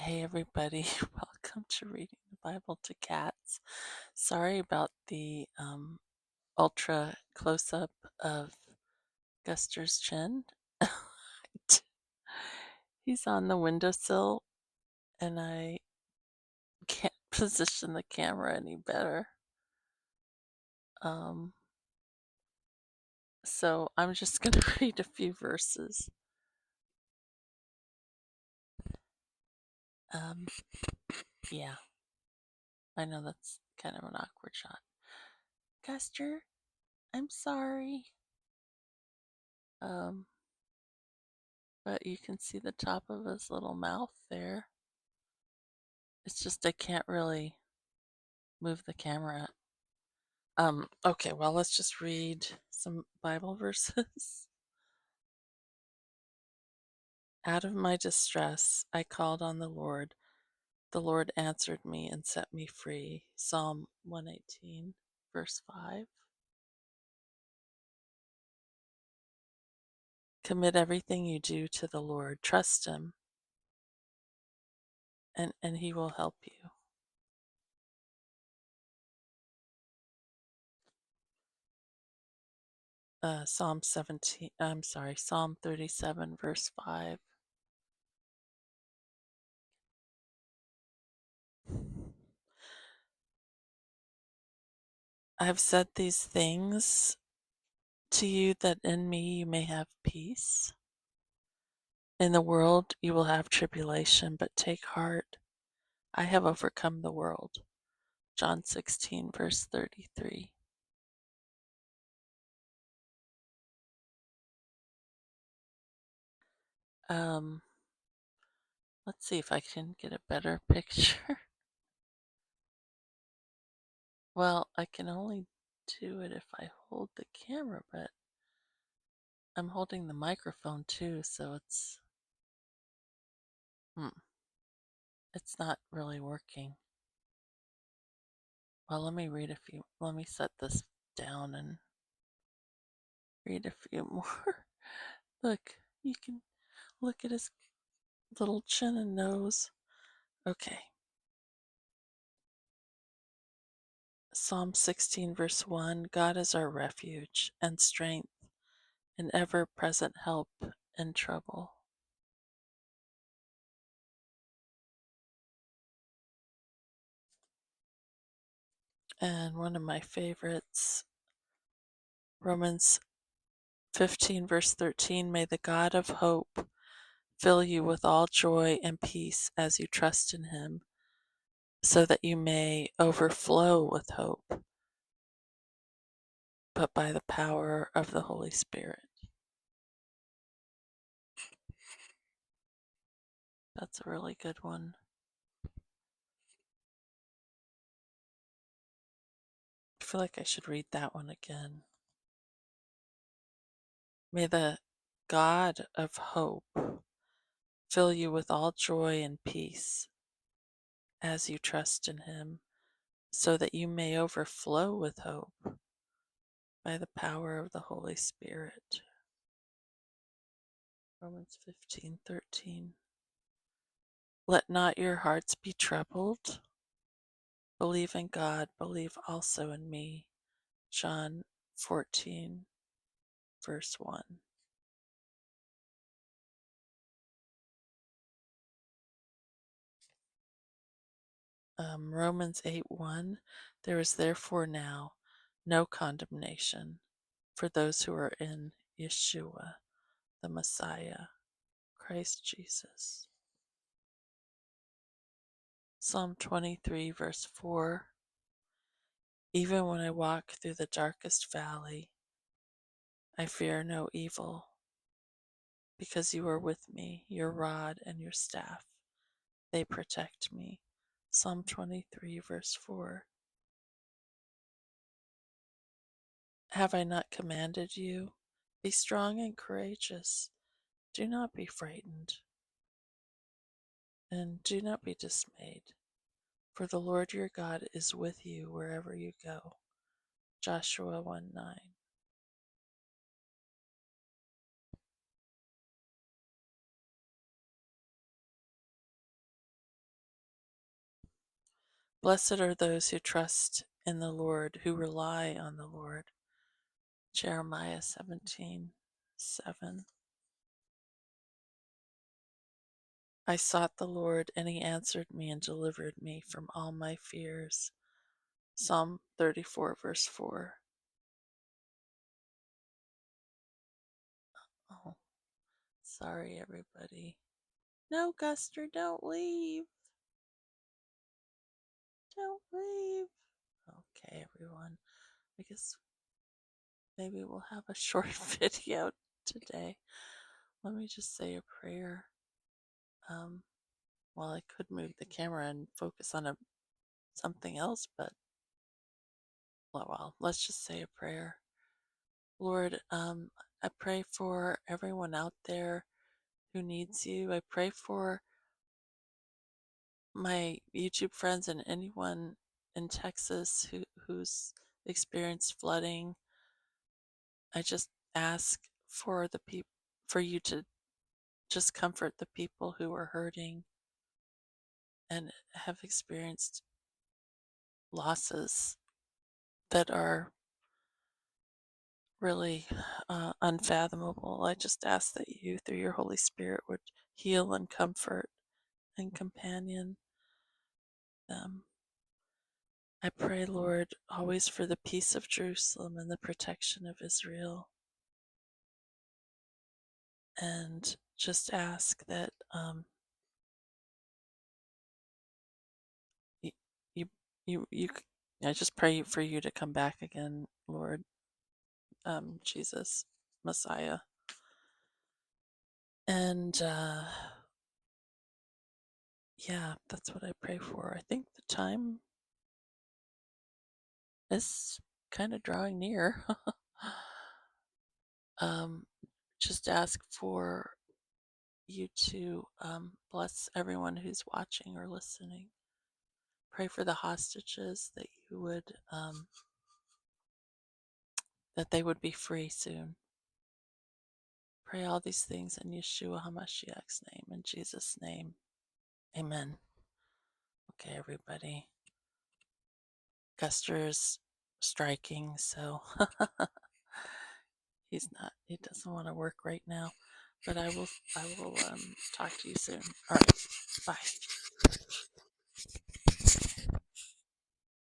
Hey everybody, welcome to Reading the Bible to Cats. Sorry about the ultra close up of Guster's chin. He's on the windowsill and I can't position the camera any better. Um, so I'm just going to read a few verses. Um, yeah, I know that's kind of an awkward shot. Guster, I'm sorry. Um, but you can see the top of his little mouth there. It's just I can't really move the camera. Okay, well, let's just read some Bible verses. Out of my distress, I called on the Lord. The Lord answered me and set me free. Psalm 118, verse 5. Commit everything you do to the Lord. Trust Him, and He will help you. Psalm 37, verse 5. I have said these things to you that in me you may have peace. In the world you will have tribulation, but take heart. I have overcome the world. John 16, verse 33. Um, let's see if I can get a better picture. Well, I can only do it if I hold the camera, but I'm holding the microphone too, so it's not really working. Well, let me set this down and read a few more. Look, you can look at his little chin and nose. Okay. Psalm 16, verse 1. God is our refuge and strength, an ever present help in trouble. And one of my favorites, Romans 15, verse 13. May the God of hope fill you with all joy and peace as you trust in Him, so that you may overflow with hope, but by the power of the Holy Spirit. That's a really good one. I feel like I should read that one again. May the God of hope fill you with all joy and peace as you trust in Him, so that you may overflow with hope by the power of the Holy Spirit. Romans 15:13. Let not your hearts be troubled. Believe in God, believe also in me. John 14, verse 1. Romans 8:1. There is therefore now no condemnation for those who are in Yeshua, the Messiah, Christ Jesus. Psalm 23, verse 4. Even when I walk through the darkest valley, I fear no evil, because you are with me, your rod and your staff, they protect me. Psalm 23, verse 4. Have I not commanded you? Be strong and courageous. Do not be frightened, and do not be dismayed, for the Lord your God is with you wherever you go. Joshua 1:9. Blessed are those who trust in the Lord, who rely on the Lord. Jeremiah 17:7. I sought the Lord, and he answered me and delivered me from all my fears. Psalm 34, verse 4. Oh, sorry, everybody. No, Guster, don't leave. Don't leave. Okay, everyone. I guess maybe we'll have a short video today. Let me just say a prayer. Well, I could move the camera and focus on something else, but well, let's just say a prayer. Lord, I pray for everyone out there who needs you. I pray for my YouTube friends and anyone in Texas who's experienced flooding. I just ask for for you to just comfort the people who are hurting and have experienced losses that are really unfathomable. I just ask that you, through your Holy Spirit, would heal and comfort and companion them. I pray, Lord, always for the peace of Jerusalem and the protection of Israel. And just ask that you, you, you, I just pray for you to come back again, Lord, Jesus, Messiah. And yeah, that's what I pray for. I think the time is kind of drawing near. um, just ask for you to bless everyone who's watching or listening. Pray for the hostages that you would that they would be free soon. Pray all these things in Yeshua HaMashiach's name, in Jesus' name. Amen. Okay, everybody. Guster's striking, so he doesn't want to work right now. But I will talk to you soon. All right. Bye.